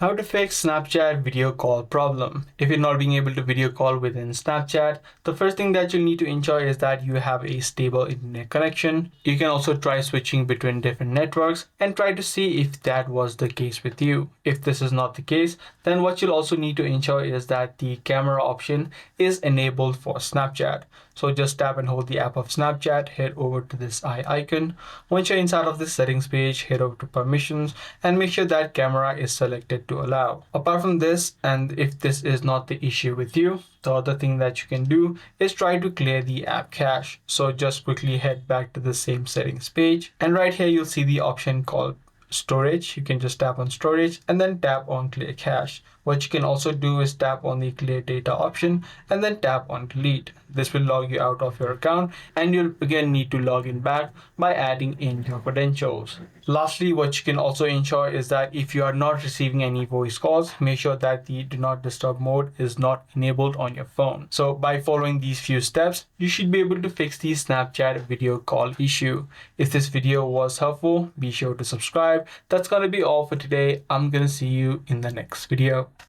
How to fix Snapchat video call problem. If you're not being able to video call within Snapchat, the first thing that you'll need to ensure is that you have a stable internet connection. You can also try switching between different networks and try to see if that was the case with you. If this is not the case, then what you'll also need to ensure is that the camera option is enabled for Snapchat. So just tap and hold the app of Snapchat, head over to this eye icon. Once you're inside of this settings page, head over to permissions and make sure that camera is selected to allow. Apart from this, and if this is not the issue with you, the other thing that you can do is try to clear the app cache. So just quickly head back to the same settings page, and right here you'll see the option called storage. You can just tap on storage and then tap on clear cache. What you can also do is tap on the clear data option and then tap on delete. This will log you out of your account and you'll again need to log in back by adding in your credentials. Lastly, what you can also ensure is that if you are not receiving any voice calls, make sure that the do not disturb mode is not enabled on your phone. So by following these few steps, you should be able to fix the Snapchat video call issue. If this video was helpful, be sure to subscribe. That's gonna be all for today. I'm gonna see you in the next video.